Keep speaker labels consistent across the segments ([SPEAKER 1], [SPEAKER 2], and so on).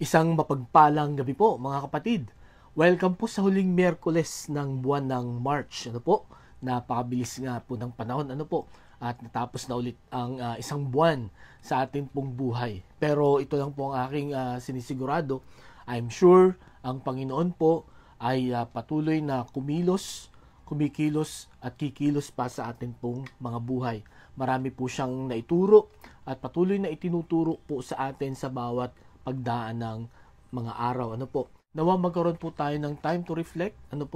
[SPEAKER 1] Isang mapagpalang gabi po mga kapatid. Welcome po sa huling Miyerkules ng buwan ng March. Napakabilis nga po ng panahon at natapos na ulit ang isang buwan sa ating pong buhay. Pero ito lang po ang aking sinisigurado. I'm sure ang Panginoon po ay patuloy na kumikilos at kikilos pa sa atin pong mga buhay. Marami po siyang naituro at patuloy na itinuturo po sa atin sa bawat pagdaan ng mga araw. Nawa magkaroon po tayo ng time to reflect. Ano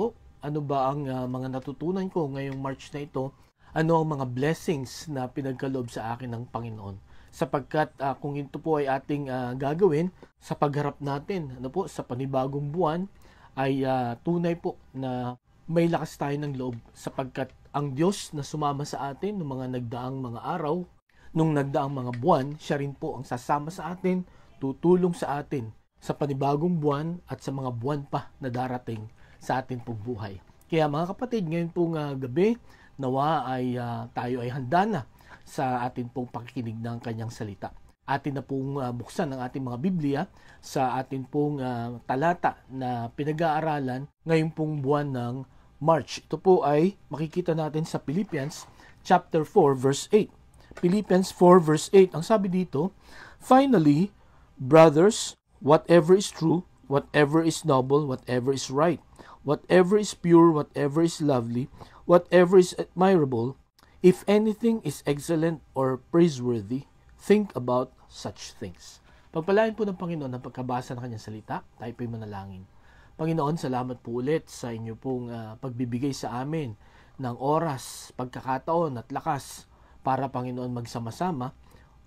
[SPEAKER 1] ba ang mga natutunan ko ngayong March na ito? Ano ang mga blessings na pinagkaloob sa akin ng Panginoon? Sapagkat kung ito po ay ating gagawin sa pagharap natin, sa panibagong buwan, ay tunay po na may lakas tayo ng loob sapagkat ang Diyos na sumama sa atin ng mga nagdaang mga araw, nung nagdaang mga buwan, siya rin po ang sasama sa atin, tutulong sa atin sa panibagong buwan at sa mga buwan pa na darating sa ating pong buhay. Kaya mga kapatid, ngayon pong gabi, nawa ay tayo ay handa na sa ating pong pakikinig ng kanyang salita. Atin na pong buksan ang ating mga Biblia sa ating pong talata na pinag-aaralan ngayong pong buwan ng March. Ito po ay makikita natin sa Philippians chapter 4 verse 8. Philippians 4 verse 8, ang sabi dito, "Finally, brothers, whatever is true, whatever is noble, whatever is right, whatever is pure, whatever is lovely, whatever is admirable, if anything is excellent or praiseworthy, think about such things." Pagpalain po ng Panginoon ang pagkabasa ng kanyang salita. Tayo po'y manalangin. Panginoon, salamat po ulit sa inyo pong pagbibigay sa amin ng oras, pagkakataon at lakas para, Panginoon, magsama-sama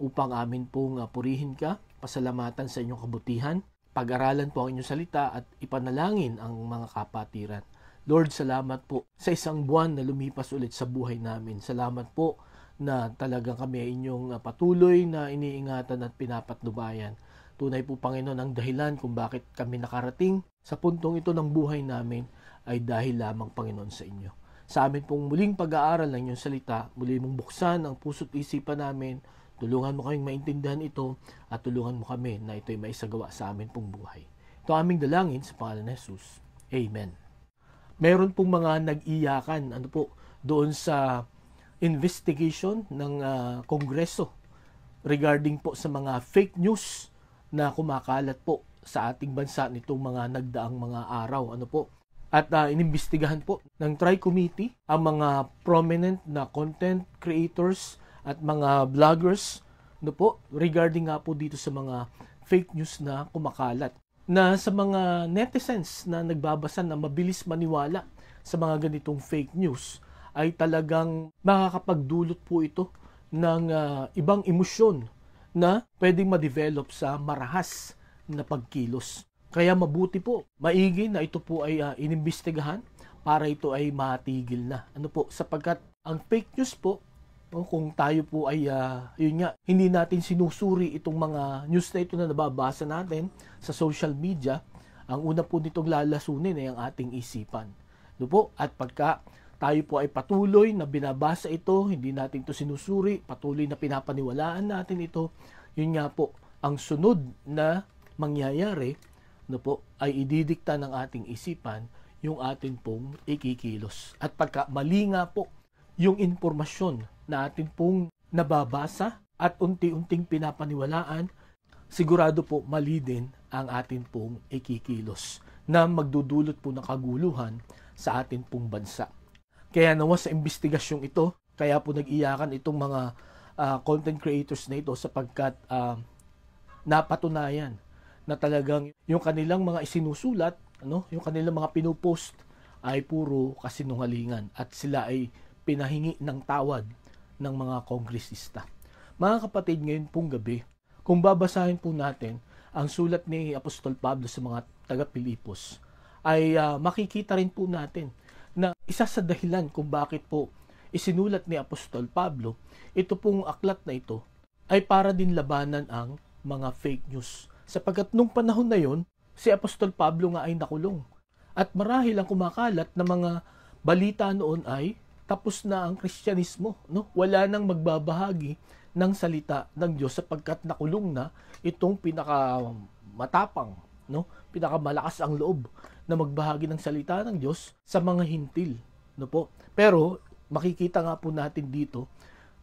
[SPEAKER 1] upang amin pong purihin ka, pasalamatan sa inyong kabutihan, pag-aralan po ang inyong salita at ipanalangin ang mga kapatiran. Lord, salamat po sa isang buwan na lumipas ulit sa buhay namin. Salamat po na talagang kami ay inyong patuloy na iniingatan at pinapatnubayan. Tunay po, Panginoon, ang dahilan kung bakit kami nakarating sa puntong ito ng buhay namin ay dahil lamang, Panginoon, sa inyo. Sa amin pong muling pag-aaral ng inyong salita, muli mong buksan ang puso't isipan namin. Tulungan mo kaming maintindihan ito at tulungan mo kami na ito'y maisagawa sa amin pong buhay. Ito aming dalangin sa pangalan ni Jesus. Amen. Meron pong mga nag-iyakan doon sa investigation ng Kongreso regarding po sa mga fake news na kumakalat po sa ating bansa nitong mga nagdaang mga araw. At inimbestigahan po ng Tri-Committee ang mga prominent na content creators at mga vloggers regarding nga po dito sa mga fake news na kumakalat. Na sa mga netizens na nagbabasa na mabilis maniwala sa mga ganitong fake news ay talagang makakapagdulot po ito ng ibang emosyon na pwedeng ma-develop sa marahas na pagkilos. Kaya mabuti po, maigi na ito po ay inimbestigahan para ito ay matigil na. Sapagkat ang fake news po, kung tayo po ay hindi natin sinusuri itong mga news na ito na nababasa natin sa social media, ang una po nitong lalasunin ay ang ating isipan. At pagka tayo po ay patuloy na binabasa ito, hindi natin ito sinusuri, patuloy na pinapaniwalaan natin ito, yun nga po, ang sunod na mangyayari ay ididikta ng ating isipan yung atin pong ikikilos. At pagka mali nga po yung impormasyon na atin pong nababasa at unti-unting pinapaniwalaan, sigurado po mali din ang atin pong ikikilos na magdudulot po ng kaguluhan sa atin pong bansa. Kaya nawa sa investigasyong ito, kaya po nag-iyakan itong mga content creators na ito sapagkat napatunayan na talagang yung kanilang mga isinusulat, yung kanilang mga pinupost ay puro kasinungalingan at sila ay pinahingi ng tawad ng mga kongresista. Mga kapatid, ngayon pong gabi, kung babasahin po natin ang sulat ni Apostol Pablo sa mga taga-Pilipos, ay makikita rin po natin na isa sa dahilan kung bakit po isinulat ni Apostol Pablo, ito pong aklat na ito ay para din labanan ang mga fake news. Sapagkat nung panahon na yon, si Apostol Pablo nga ay nakulong. At marahil ang kumakalat na mga balita noon ay tapos na ang Kristyanismo. Wala nang magbabahagi ng salita ng Diyos sapagkat nakulong na itong pinaka matapang, no? Pinakamalakas ang loob na magbahagi ng salita ng Diyos sa mga hintil, no po? Pero makikita nga po natin dito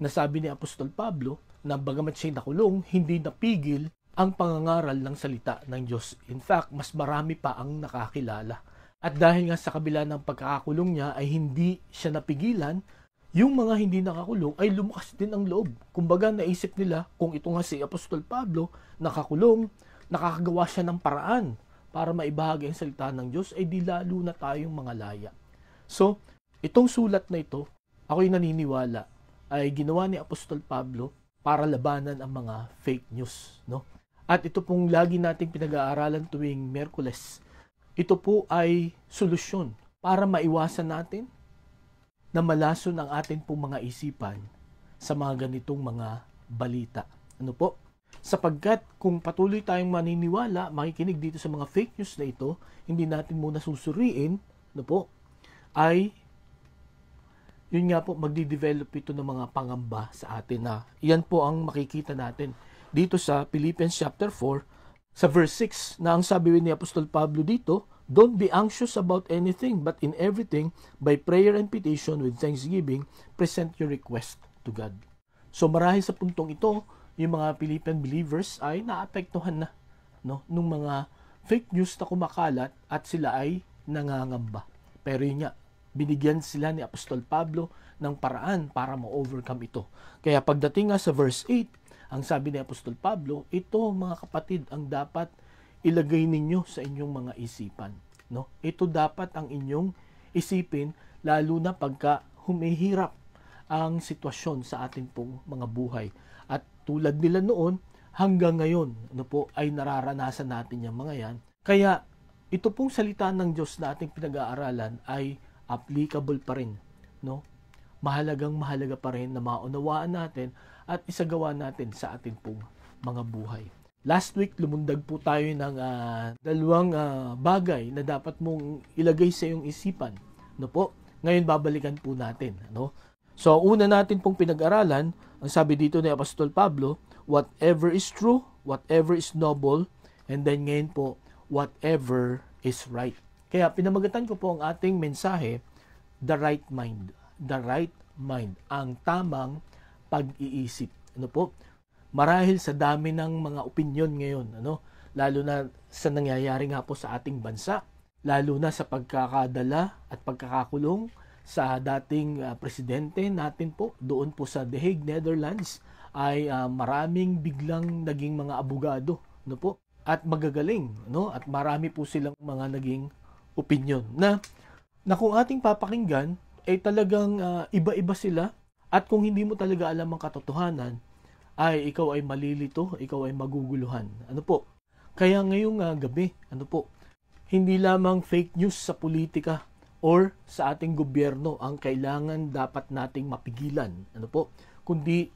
[SPEAKER 1] na sabi ni Apostol Pablo na bagamat siya'y nakulong, hindi napigil ang pangangaral ng salita ng Diyos. In fact, mas marami pa ang nakakilala. At dahil nga sa kabila ng pagkakakulong niya ay hindi siya napigilan, yung mga hindi nakakulong ay lumakas din ang loob. Kumbaga naisip nila kung ito nga si Apostol Pablo nakakulong, nakakagawa siya ng paraan para maibahagi ang salita ng Diyos, ay di lalo na tayong mga laya. So, itong sulat na ito, ako'y naniniwala, ay ginawa ni Apostol Pablo para labanan ang mga fake news, no? At ito pong lagi nating pinag-aaralan tuwing Miyerkules. Ito po ay solusyon para maiwasan natin na malason ang atin pong mga isipan sa mga ganitong mga balita. Ano po? Sapagkat kung patuloy tayong maniniwala, makikinig dito sa mga fake news na ito, hindi natin muna susuriin, ano po, ay yun nga po, magdi-develop ito ng mga pangamba sa atin na yan po ang makikita natin dito sa Philippians chapter 4 sa verse 6 na ang sabi ni Apostol Pablo dito, don't be anxious about anything but in everything by prayer and petition with thanksgiving present your request to God. So marahil sa puntong ito, yung mga Philippian believers ay naapektuhan na, no, nung mga fake news na kumakalat at sila ay nangangamba. Pero yun nga, binigyan sila ni Apostol Pablo ng paraan para ma-overcome ito. Kaya pagdating nga sa verse 8, ang sabi ni Apostol Pablo, ito mga kapatid ang dapat ilagay ninyo sa inyong mga isipan. No? Ito dapat ang inyong isipin lalo na pagka humihirap ang sitwasyon sa ating pong mga buhay. At tulad nila noon, hanggang ngayon ano po, ay nararanasan natin yung mga yan. Kaya ito pong salita ng Diyos na ating pinag-aaralan ay applicable pa rin. No? Mahalaga pa rin na maunawaan natin at isagawa natin sa ating pong mga buhay. Last week, lumundag po tayo ng dalawang bagay na dapat mong ilagay sa iyong isipan. No po? Ngayon, babalikan po natin. Ano? So, una natin pong pinag-aralan, ang sabi dito ni Apostol Pablo, whatever is true, whatever is noble, and then ngayon po, whatever is right. Kaya pinamagatan ko po ang ating mensahe, the right mind. The right mind. Ang tamang pag-iisip. Ano po? Marahil sa dami ng mga opinion ngayon, ano? Lalo na sa nangyayari nga po sa ating bansa, lalo na sa pagkakadala at pagkakakulong sa dating presidente natin po, doon po sa The Hague, Netherlands, ay maraming biglang naging mga abogado, no po? At magagaling, no? At marami po silang mga naging opinion na kung ating papakinggan ay talagang iba-iba sila, at kung hindi mo talaga alam ang katotohanan, ay ikaw ay malilito, ikaw ay maguguluhan. Ano po? Kaya ngayong gabi, ano po? Hindi lamang fake news sa politika or sa ating gobyerno ang kailangan dapat nating mapigilan. Ano po? Kundi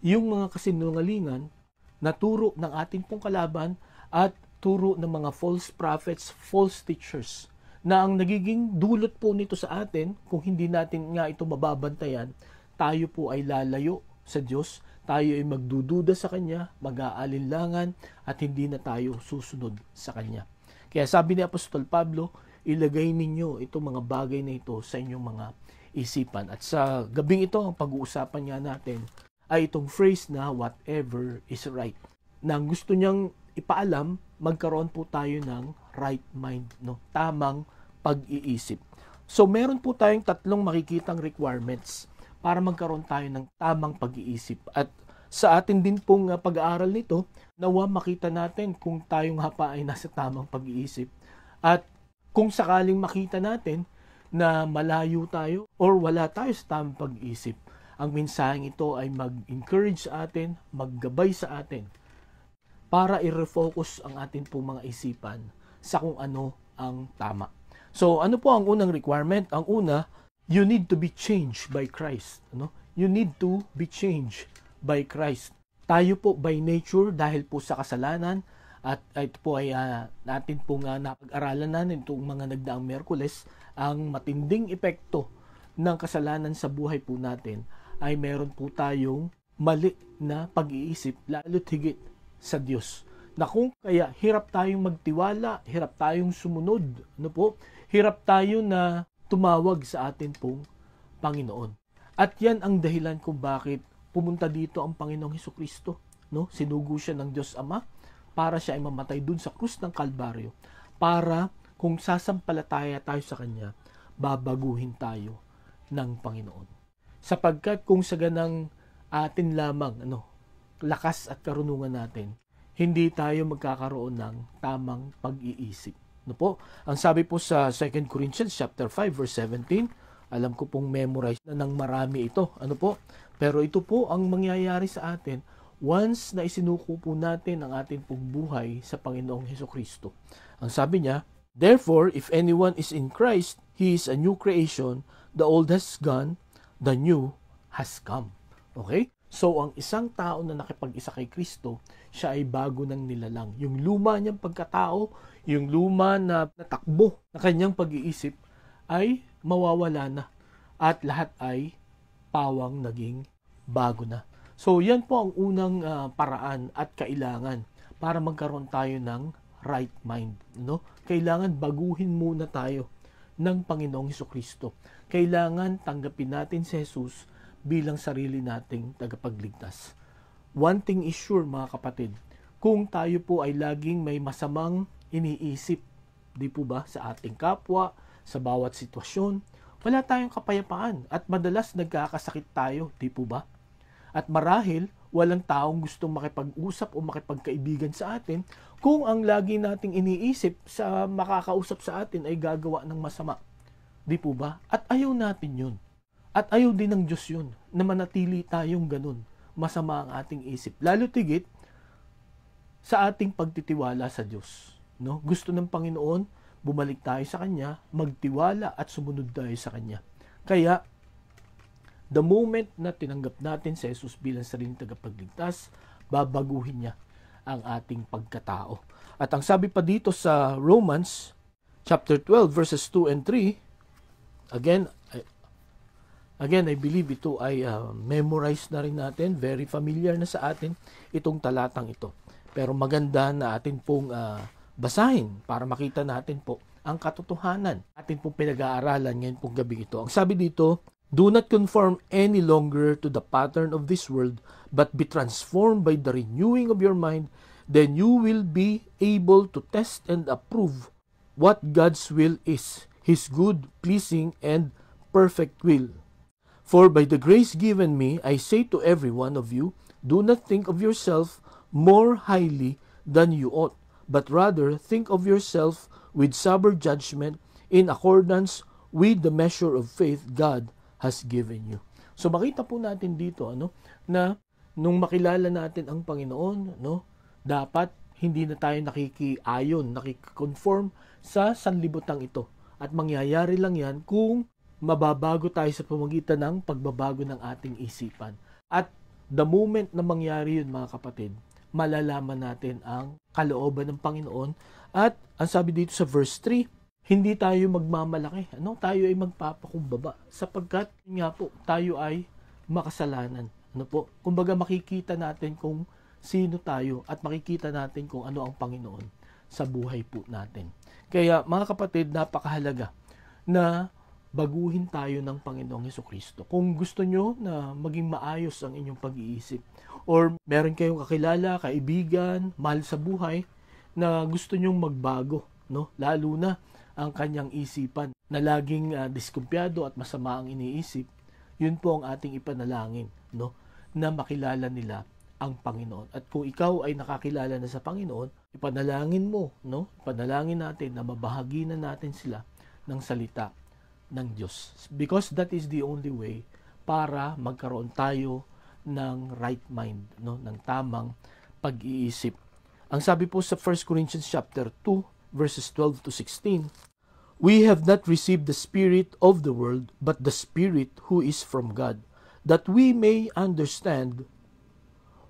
[SPEAKER 1] yung mga kasinungalingan na turo ng ating pong kalaban at turo ng mga false prophets, false teachers, na ang nagiging dulot po nito sa atin, kung hindi natin nga ito mababantayan, tayo po ay lalayo sa Diyos, tayo ay magdududa sa Kanya, mag-aalinlangan, at hindi na tayo susunod sa Kanya. Kaya sabi ni Apostol Pablo, ilagay ninyo itong mga bagay na ito sa inyong mga isipan. At sa gabing ito, ang pag-uusapan nga natin ay itong phrase na whatever is right. Na gusto niyang ipaalam, magkaroon po tayo ng right mind, no? Tamang pag-iisip. So meron po tayong tatlong makikitang requirements para magkaroon tayo ng tamang pag-iisip. At sa atin din pong pag-aaral nito, nawa makita natin kung tayong hapa ay nasa tamang pag-iisip. At kung sakaling makita natin na malayo tayo or wala tayo sa tamang pag-iisip, ang mensaheng ito ay mag-encourage sa atin, maggabay sa atin para i-refocus ang atin pong mga isipan sa kung ano ang tama. So, ano po ang unang requirement? Ang una, you need to be changed by Christ. Ano? You need to be changed by Christ. Tayo po by nature, dahil po sa kasalanan, at ito po ay natin pong napag-aralan natin itong mga nagdaang Miyerkules, ang matinding epekto ng kasalanan sa buhay po natin ay meron po tayong mali na pag-iisip, lalo't higit sa Diyos. na kung kaya hirap tayong magtiwala, hirap tayong sumunod, ano po? Hirap tayo na tumawag sa atin pong Panginoon. At yan ang dahilan kung bakit pumunta dito ang Panginoong Hesukristo, no? Sinugo siya ng Diyos Ama para siya ay mamatay dun sa krus ng Kalbaryo, para kung sasampalataya tayo sa Kanya, babaguhin tayo ng Panginoon. Sapagkat kung sa ganang atin lamang, lakas at karunungan natin, hindi tayo magkakaroon ng tamang pag-iisip. No po? Ang sabi po sa 2 Corinthians chapter 5 verse 17, alam ko pong memorize na ng marami ito. Ano po? Pero ito po ang mangyayari sa atin once na isinuko po natin ang ating pong buhay sa Panginoong Hesukristo. Ang sabi niya, therefore, if anyone is in Christ, he is a new creation. The old has gone, the new has come. Okay? So, ang isang tao na nakipag-isa kay Kristo, siya ay bago ng nilalang. Yung luma niyang pagkatao, yung luma na natakbo na kanyang pag-iisip, ay mawawala na. At lahat ay pawang naging bago na. So, yan po ang unang paraan at kailangan para magkaroon tayo ng right mind. No? Kailangan baguhin muna tayo ng Panginoong Hesukristo. Kailangan tanggapin natin si Jesus bilang sarili nating tagapagligtas. One thing is sure, mga kapatid, kung tayo po ay laging may masamang iniisip, di po ba, sa ating kapwa, sa bawat sitwasyon, wala tayong kapayapaan at madalas nagkakasakit tayo, di po ba? At marahil, walang taong gustong makipag-usap o makipagkaibigan sa atin kung ang lagi nating iniisip sa makakausap sa atin ay gagawa ng masama. Di po ba? At ayaw natin yun. At ayaw din ng Diyos yun, na manatili tayong ganun. Masama ang ating isip. Lalo tigit sa ating pagtitiwala sa Diyos. No? Gusto ng Panginoon, bumalik tayo sa Kanya, magtiwala at sumunod tayo sa Kanya. Kaya, the moment na tinanggap natin si Jesus bilang sariling tagapagligtas, babaguhin niya ang ating pagkatao. At ang sabi pa dito sa Romans chapter 12 verses 2 and 3, again, I believe ito ay memorized na rin natin, very familiar na sa atin itong talatang ito. Pero maganda na atin pong basahin para makita natin po ang katotohanan. Atin pong pinag-aaralan ngayon pong gabi ito. Ang sabi dito, do not conform any longer to the pattern of this world, but be transformed by the renewing of your mind. Then you will be able to test and approve what God's will is, His good, pleasing, and perfect will. For by the grace given me, I say to every one of you, do not think of yourself more highly than you ought, but rather think of yourself with sober judgment in accordance with the measure of faith God has given you. So makita po natin dito na nung makilala natin ang Panginoon, dapat hindi na tayo nakikiconform sa sanlibutan ito. At mangyayari lang yan kung mababago tayo sa pamamagitan ng pagbabago ng ating isipan. At the moment na mangyari yun, mga kapatid, malalaman natin ang kalooban ng Panginoon. At ang sabi dito sa verse 3, hindi tayo magmamalaki. Tayo ay magpapakumbaba sapagkat nga po tayo ay makasalanan. Kumbaga makikita natin kung sino tayo at makikita natin kung ano ang Panginoon sa buhay po natin. Kaya mga kapatid, napakahalaga na baguhin tayo ng Panginoong Hesukristo. Kung gusto nyo na maging maayos ang inyong pag-iisip or meron kayong kakilala, kaibigan, mahal sa buhay na gusto nyong magbago, lalo na ang kanyang isipan na laging diskumpiyado at masama ang iniisip, yun po ang ating ipanalangin, na makilala nila ang Panginoon. At kung ikaw ay nakakilala na sa Panginoon, ipanalangin mo, ipanalangin natin na mabahagi na natin sila ng salita ng Diyos. Because that is the only way para magkaroon tayo ng right mind, ng tamang pag-iisip. Ang sabi po sa 1 Corinthians chapter 2 verses 12 to 16, we have not received the spirit of the world, but the Spirit who is from God, that we may understand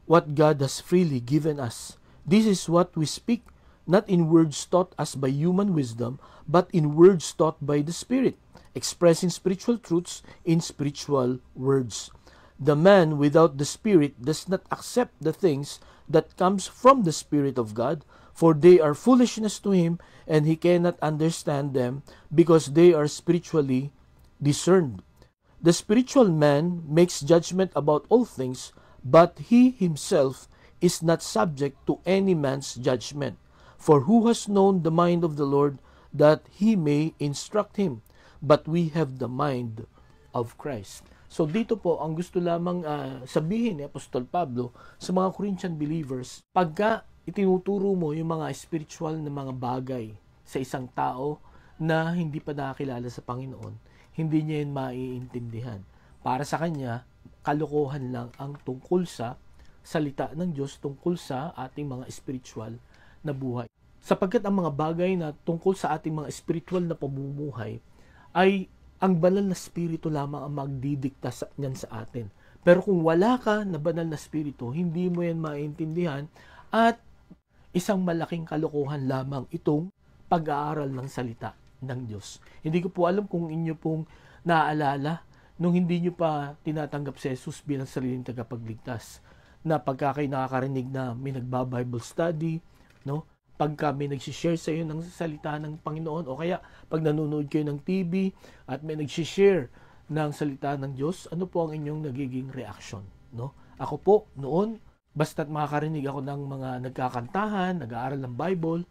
[SPEAKER 1] what God has freely given us. This is what we speak, not in words taught us by human wisdom, but in words taught by the Spirit, expressing spiritual truths in spiritual words. The man without the Spirit does not accept the things that comes from the Spirit of God, for they are foolishness to him, and he cannot understand them, because they are spiritually discerned. The spiritual man makes judgment about all things, but he himself is not subject to any man's judgment. For who has known the mind of the Lord, that he may instruct him? But we have the mind of Christ. So dito po, ang gusto lamang sabihin ni Apostol Pablo sa mga Corinthian believers, pagka itinuturo mo yung mga spiritual na mga bagay sa isang tao na hindi pa nakakilala sa Panginoon, hindi niya yun maiintindihan. Para sa kanya, kalokohan lang ang tungkol sa salita ng Diyos, tungkol sa ating mga spiritual na buhay. Sapagkat ang mga bagay na tungkol sa ating mga spiritual na pamumuhay ay ang banal na spirito lamang ang magdidikta niyan sa atin. Pero kung wala ka na banal na spirito, hindi mo yan maintindihan, at isang malaking kalokohan lamang itong pag-aaral ng salita ng Diyos. Hindi ko po alam kung inyo pong naaalala nung hindi nyo pa tinatanggap si Jesus bilang sariling tagapagligtas, na pagka kayo nakakarinig na may nagba-Bible study, no? Pagka may nagsishare sa iyo ng salita ng Panginoon, o kaya pag nanonood kayo ng TV at may nagsishare ng salita ng Diyos, ano po ang inyong nagiging reaction, no? Ako po noon, basta't makakarinig ako ng mga nagkakantahan, nag-aaral ng Bible,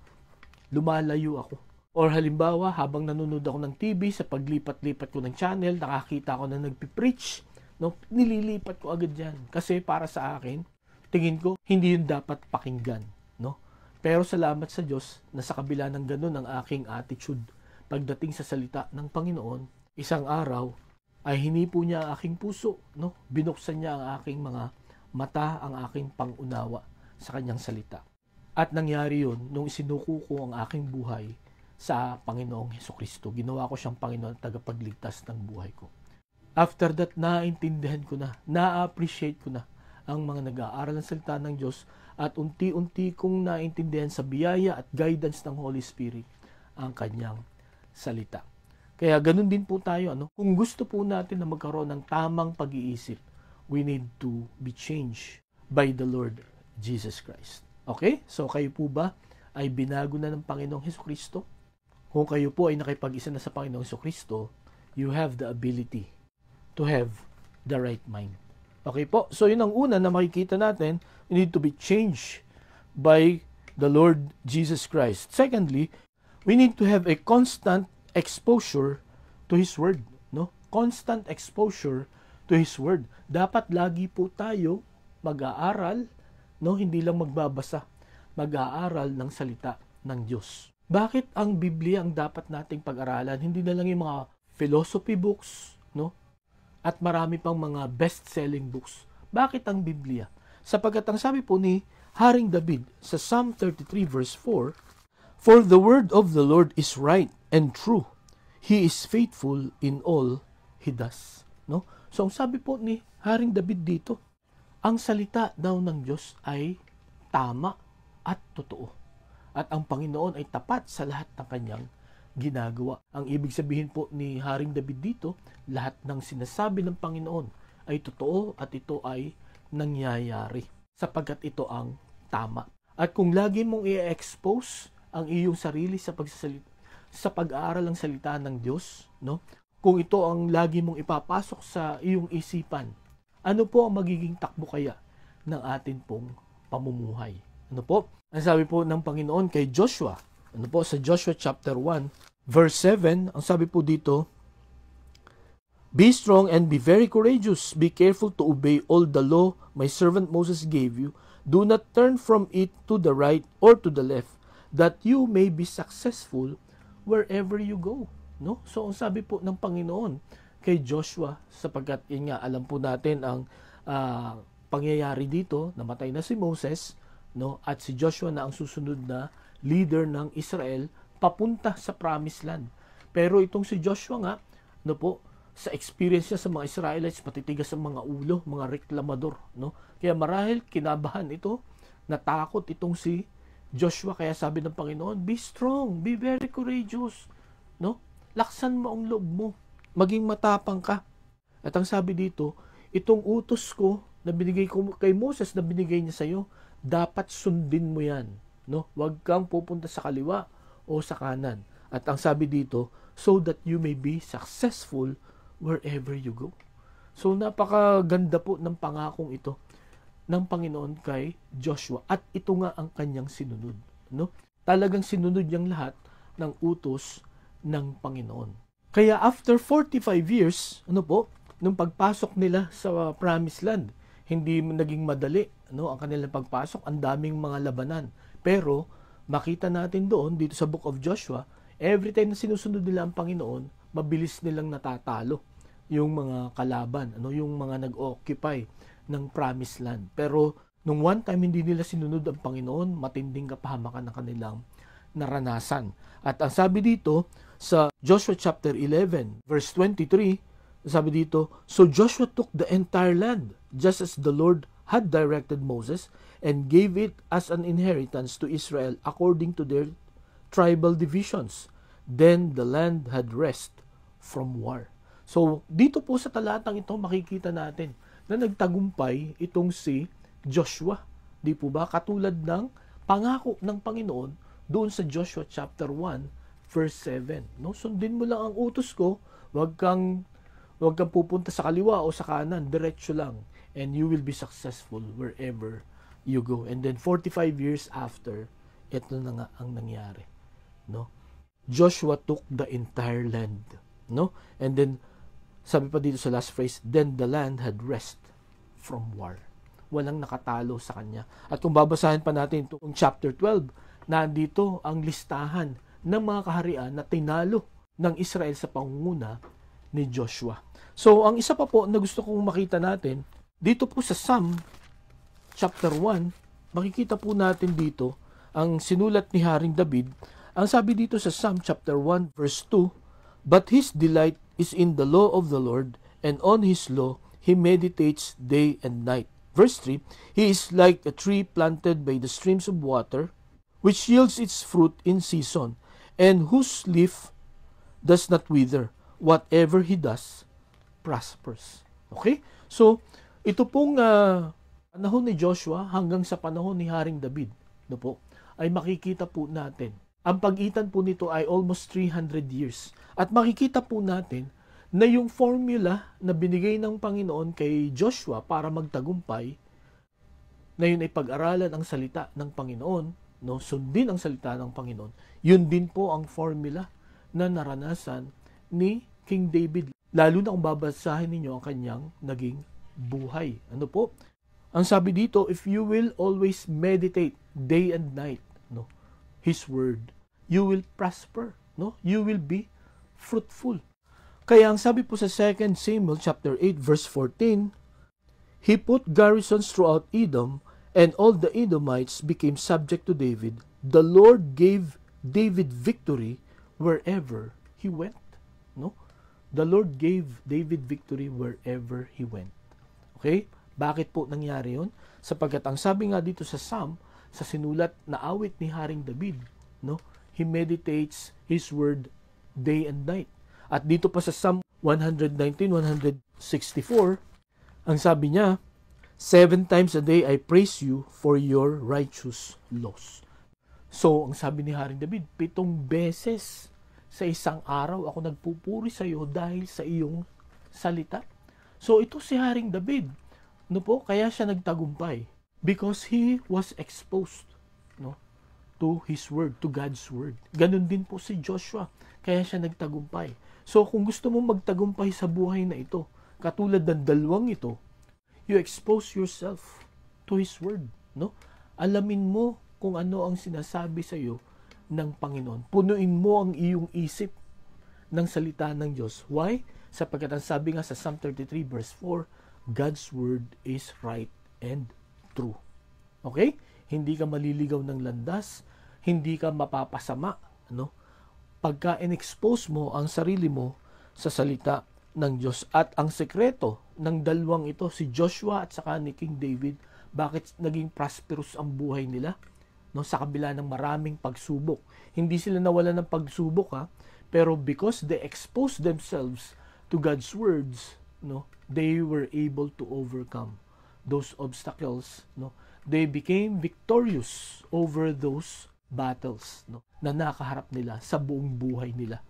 [SPEAKER 1] lumalayo ako. Or halimbawa, habang nanonood ako ng TV, sa paglipat-lipat ko ng channel, nakakita ko na nagpipreach, no? Nililipat ko agad yan. Kasi para sa akin, tingin ko, hindi yun dapat pakinggan, no? Pero salamat sa Diyos na sa kabila ng ganun ang aking attitude pagdating sa salita ng Panginoon, isang araw ay hinipo niya ang aking puso, no? Binuksan niya ang aking mga mata, ang aking pangunawa sa kanyang salita. At nangyari yun nung isinuko ko ang aking buhay sa Panginoong Hesukristo. Ginawa ko siyang Panginoon at tagapagligtas ng buhay ko. After that, naintindihan ko na, na-appreciate ko na ang mga nag-aaral ng salita ng Diyos, at unti-unti kong naintindihan sa biyaya at guidance ng Holy Spirit ang kanyang salita. Kaya ganun din po tayo, ano? Kung gusto po natin na magkaroon ng tamang pag-iisip, we need to be changed by the Lord Jesus Christ. Okay? So kayo po ba ay binago na ng Panginoong Hesukristo? Kung kayo po ay nakipag-isa na sa Panginoong Hesukristo, you have the ability to have the right mind. Okay po? So yun ang una na makikita natin, we need to be changed by the Lord Jesus Christ. Secondly, we need to have a constant exposure to His Word. No? Constant exposure to His Word. Dapat lagi po tayo mag-aaral, no? Hindi lang magbabasa, mag-aaral ng salita ng Diyos. Bakit ang Biblia ang dapat nating pag-aralan? Hindi na lang yung mga philosophy books, no? At marami pang mga best-selling books. Bakit ang Biblia? Sapagkat ang sabi po ni Haring David sa Psalm 33 verse 4, "For the word of the Lord is right and true. He is faithful in all He does." No? So ang sabi po ni Haring David dito, ang salita daw ng Diyos ay tama at totoo. At ang Panginoon ay tapat sa lahat ng kanyang ginagawa. Ang ibig sabihin po ni Haring David dito, lahat ng sinasabi ng Panginoon ay totoo at ito ay nangyayari sapagkat ito ang tama. At kung lagi mong i-expose ang iyong sarili sa pag-aaral ng salita ng Diyos, no? Kung ito ang lagi mong ipapasok sa iyong isipan, ano po ang magiging takbo kaya ng atin pong pamumuhay? Ano po? Ang sabi po ng Panginoon kay Joshua, ano po, sa Joshua chapter 1, verse 7, ang sabi po dito, "Be strong and be very courageous. Be careful to obey all the law my servant Moses gave you. Do not turn from it to the right or to the left, that you may be successful wherever you go." No? So, ang sabi po ng Panginoon kay Joshua, sapagkat yun nga, alam po natin ang pangyayari dito, namatay na si Moses, no? At si Joshua na ang susunod na leader ng Israel papunta sa Promised Land. Pero itong si Joshua nga, no po, sa experience niya sa mga Israelites, matitigas ang mga ulo, mga reklamador, no? Kaya marahil kinabahan ito, natakot itong si Joshua, kaya sabi ng Panginoon, "Be strong, be very courageous." No? Laksan mo ang loob mo, maging matapang ka. At ang sabi dito, itong utos ko na binigay ko kay Moses na binigay niya sa iyo, dapat sundin mo yan. No? Huwag kang pupunta sa kaliwa o sa kanan. At ang sabi dito, so that you may be successful wherever you go. So napakaganda po ng pangakong ito ng Panginoon kay Joshua. At ito nga ang kanyang sinunod. No? Talagang sinunod niyang lahat ng utos ng Panginoon. Kaya after 45 years, nung pagpasok nila sa Promised Land, hindi naging madali, ang kanilang pagpasok, ang daming mga labanan. Pero makita natin doon dito sa Book of Joshua, every time na sinusunod nila ang Panginoon, mabilis nilang natatalo yung mga kalaban, yung mga nag-occupy ng Promised Land. Pero nung one time hindi nila sinunod ang Panginoon, matinding kapahamakan ng kanilang naranasan. At ang sabi dito sa Joshua chapter 11 verse 23, sabi dito, so Joshua took the entire land just as the Lord had directed Moses and gave it as an inheritance to Israel according to their tribal divisions. Then the land had rest from war. So dito po sa talatang ito makikita natin na nagtagumpay itong si Joshua. Di po ba? Katulad ng pangako ng Panginoon doon sa Joshua chapter 1 verse 7. No? Sundin mo lang ang utos ko, wag kang pupunta sa kaliwa o sa kanan, diretso lang, and you will be successful wherever you go. And then 45 years after, ito na nga ang nangyari. No? Joshua took the entire land. No? And then sabi pa dito sa last phrase, then the land had rest from war. Walang nakatalo sa kanya. At kung babasahin pa natin itong chapter 12, nandito ang listahan ng mga kaharian na tinalo ng Israel sa pangunguna ni Joshua. So, ang isa pa po na gusto kong makita natin, dito po sa Psalm chapter 1, makikita po natin dito ang sinulat ni Haring David. Ang sabi dito sa Psalm chapter 1 verse 2, but his delight is in the law of the Lord, and on his law he meditates day and night. Verse 3, he is like a tree planted by the streams of water, which yields its fruit in season, and whose leaf does not wither. Whatever he does, prospers. Okay? So, ito pong panahon ni Joshua hanggang sa panahon ni Haring David, ay makikita po natin. Ang pagitan po nito ay almost 300 years. At makikita po natin na yung formula na binigay ng Panginoon kay Joshua para magtagumpay, na yun ay pag-aralan ang salita ng Panginoon, sundin ang salita ng Panginoon, yun din po ang formula na naranasan ni King David. Lalo na kung babasahin ninyo ang kanyang naging buhay. Ang sabi dito, if you will always meditate day and night, His word, you will prosper, you will be fruitful. Kaya ang sabi po sa 2 Samuel chapter 8 verse 14, he put garrisons throughout Edom, and all the Edomites became subject to David. The Lord gave David victory wherever he went. The Lord gave David victory wherever he went. Okay? Bakit po nangyari yun? Sapagkat ang sabi nga dito sa Psalm, sa sinulat na awit ni Haring David, he meditates his word day and night. At dito pa sa Psalm 119, 164, ang sabi niya, 7 times a day I praise you for your righteous laws. So, ang sabi ni Haring David, 7 beses sa isang araw ako nagpupuri sa iyo dahil sa iyong salita. So, ito si Haring David, kaya siya nagtagumpay. Because he was exposed to his word, to God's word. Ganun din po si Joshua. Kaya siya nagtagumpay. So kung gusto mo magtagumpay sa buhay na ito, katulad ng dalawang ito, you expose yourself to his word. Alamin mo kung ano ang sinasabi sa iyo ng Panginoon. Punuin mo ang iyong isip ng salita ng Diyos. Why? Sapagkat ang sabi nga sa Psalm 33 verse 4, God's word is right and true. Okay? Hindi ka maliligaw ng landas, hindi ka mapapasama, Pagka in-expose mo ang sarili mo sa salita ng Diyos. At ang sekreto ng dalawang ito, si Joshua at saka ni King David, bakit naging prosperous ang buhay nila? Sa kabila ng maraming pagsubok. Hindi sila nawalan ng pagsubok, pero because they exposed themselves to God's words, no, they were able to overcome those obstacles, no. They became victorious over those battles, no, na nakaharap nila sa buong buhay nila.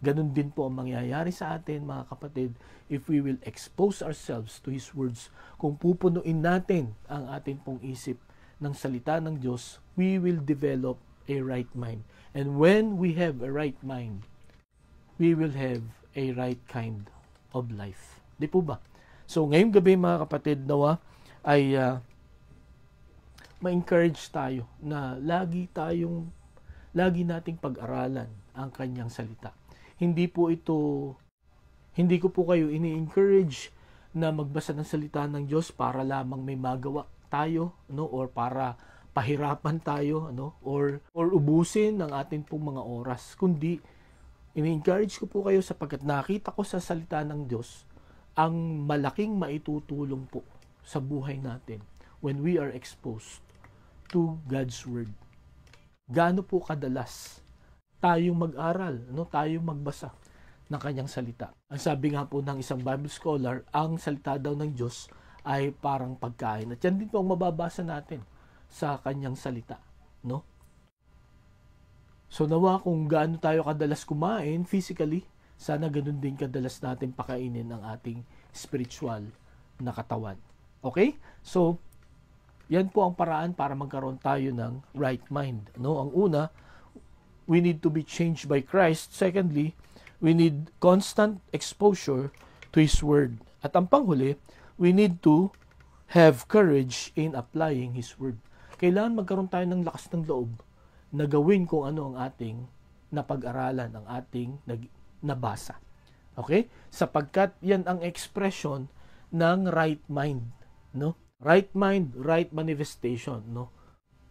[SPEAKER 1] Ganun din po ang mangyayari sa atin, mga kapatid, if we will expose ourselves to His words. Kung pupunuin natin ang ating pong isip ng salita ng Diyos, we will develop a right mind. And when we have a right mind, we will have a right kind of life. Di po ba? So, ngayong gabi, mga kapatid, nawa ay ma-encourage tayo na lagi nating pag-aralan ang kanyang salita. Hindi ko po kayo ini-encourage na magbasa ng salita ng Diyos para lamang may magawa tayo, no, or para pahirapan tayo, no, or ubusin ang ating pong mga oras. Kundi ini-encourage ko po kayo sapagkat nakita ko sa salita ng Diyos ang malaking maitutulong po sa buhay natin when we are exposed to God's Word. Gaano po kadalas tayong mag-aral, no, tayong magbasa ng kanyang salita. Ang sabi nga po ng isang Bible scholar, ang salita daw ng Diyos ay parang pagkain. At yan din po ang mababasa natin sa kanyang salita, no? So nawa kung gaano tayo kadalas kumain physically, sana ganun din kadalas natin pakainin ang ating spiritual na katawan. Okay? So, yan po ang paraan para magkaroon tayo ng right mind, no? Ang una, we need to be changed by Christ. Secondly, we need constant exposure to His Word. At ang panghuli, we need to have courage in applying His Word. Kailangan magkaroon tayo ng lakas ng loob na gawin kung ano ang ating napag-aralan, ang ating nabasa. Okay? Sapagkat yan ang expression ng right mind, no? Right mind, right manifestation, no?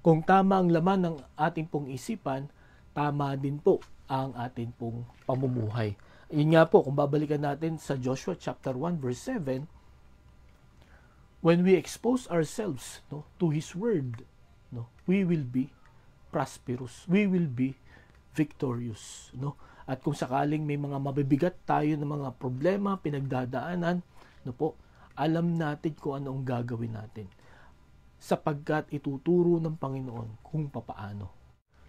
[SPEAKER 1] Kung tama ang laman ng ating pong isipan, tama din po ang ating pong pamumuhay. Yun nga po, kung babalikan natin sa Joshua chapter 1 verse 7, when we expose ourselves, no, to His Word, no, we will be prosperous. We will be victorious, no? At kung sakaling may mga mabibigat tayo ng mga problema, pinagdadaanan, no po, alam natin kung ano ang gagawin natin. Sapagkat ituturo ng Panginoon kung papaano.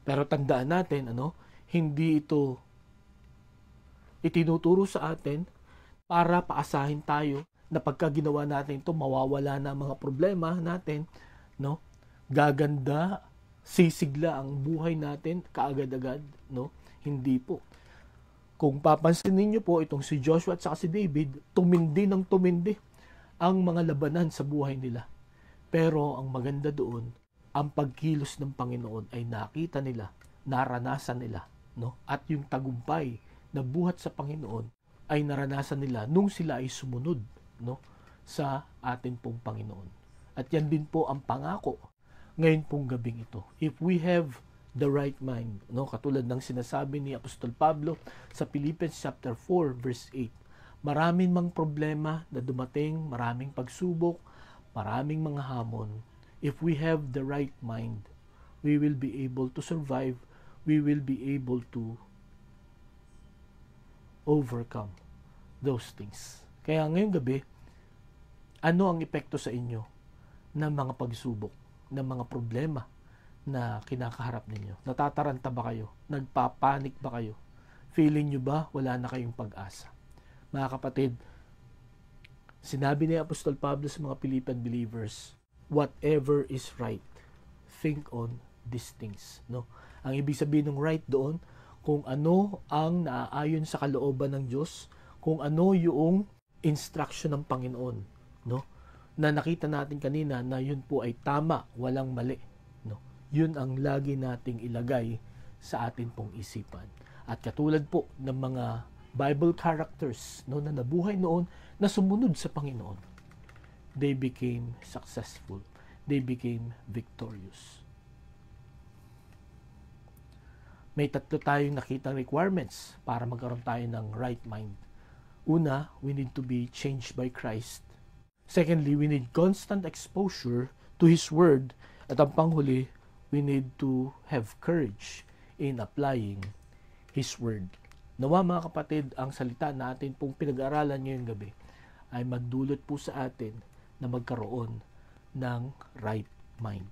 [SPEAKER 1] Pero tandaan natin, hindi ito itinuturo sa atin para paasahin tayo na pagka ginawa natin ito, mawawala na mga problema natin, no? Gaganda, sisigla ang buhay natin kaagad-agad, no? Hindi po. Kung papansinin niyo po itong si Joshua at saka si David, tumindi ang mga labanan sa buhay nila. Pero ang maganda doon, ang pagkilos ng Panginoon ay nakita nila, naranasan nila, no? At yung tagumpay na buhat sa Panginoon ay naranasan nila nung sila ay sumunod, no, sa atin pong Panginoon. At yan din po ang pangako ngayon pong gabing ito. If we have the right mind, no, katulad ng sinasabi ni Apostol Pablo sa Philippians chapter 4 verse 8, maraming mang problema na dumating, maraming pagsubok, maraming mga hamon. If we have the right mind, we will be able to survive, we will be able to overcome those things. Kaya ngayong gabi, ano ang epekto sa inyo ng mga pagsubok, ng mga problema na kinakaharap ninyo? Natataranta ba kayo? Nagpapanik ba kayo? Feeling nyo ba wala na kayong pag-asa? Mga kapatid, sinabi ni Apostol Pablo sa mga Philippian believers, whatever is right, think on these things, no? Ang ibig sabihin ng right doon, kung ano ang naaayon sa kalooban ng Diyos, kung ano yung instruction ng Panginoon, no? Na nakita natin kanina na yun po ay tama, walang mali, no? Yun ang lagi nating ilagay sa atin pong isipan. At katulad po ng mga Bible characters, no, na nabuhay noon na sumunod sa Panginoon, they became successful. They became victorious. May tatlo tayong nakitang requirements para magkaroon tayo ng right mind. Una, we need to be changed by Christ. Secondly, we need constant exposure to His Word. At ang panghuli, we need to have courage in applying His Word. Nawa mga kapatid, ang salita natin pong pinag-aaralan ngayong gabi ay magdulot po sa atin na magkaroon ng right mind.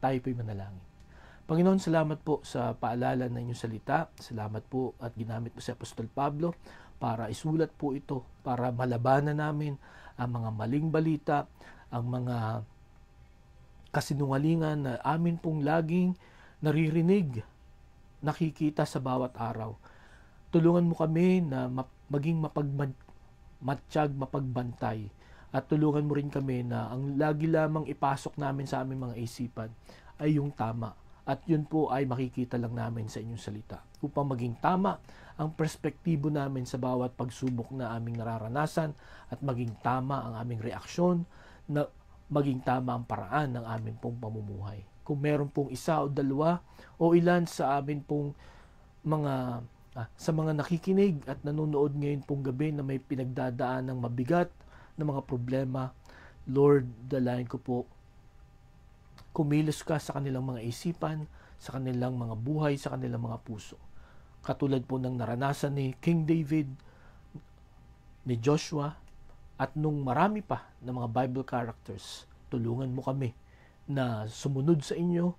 [SPEAKER 1] Tayo po'y manalangin. Panginoon, salamat po sa paalala ng inyong salita. Salamat po at ginamit mo si Apostol Pablo para isulat po ito, para malabanan namin ang mga maling balita, ang mga kasinungalingan na amin pong laging naririnig, nakikita sa bawat araw. Tulungan mo kami na maging matiyag, mapagbantay. At tulungan mo rin kami na ang lagi lamang ipasok namin sa aming mga isipan ay yung tama. At yun po ay makikita lang namin sa inyong salita. Upang maging tama ang perspektibo namin sa bawat pagsubok na aming nararanasan at maging tama ang aming reaksyon, na maging tama ang paraan ng aming pong pamumuhay. Kung meron pong isa o dalawa o ilan sa amin pong sa mga nakikinig at nanonood ngayon pong gabi na may pinagdadaan ng mabigat na mga problema, Lord, dalayan ko po, kumilos ka sa kanilang mga isipan, sa kanilang mga buhay, sa kanilang mga puso. Katulad po ng naranasan ni King David, ni Joshua, at nung marami pa na mga Bible characters, tulungan mo kami na sumunod sa inyo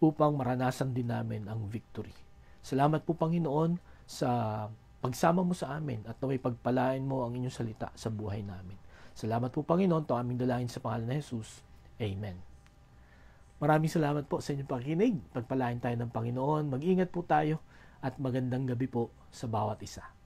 [SPEAKER 1] upang maranasan din namin ang victory. Salamat po, Panginoon, sa pagsama mo sa amin at naway pagpalain mo ang inyong salita sa buhay namin. Salamat po, Panginoon, ito aming dalangin sa pangalan ni Jesus. Amen. Maraming salamat po sa inyong pakikinig. Pagpalain tayo ng Panginoon. Mag-ingat po tayo at magandang gabi po sa bawat isa.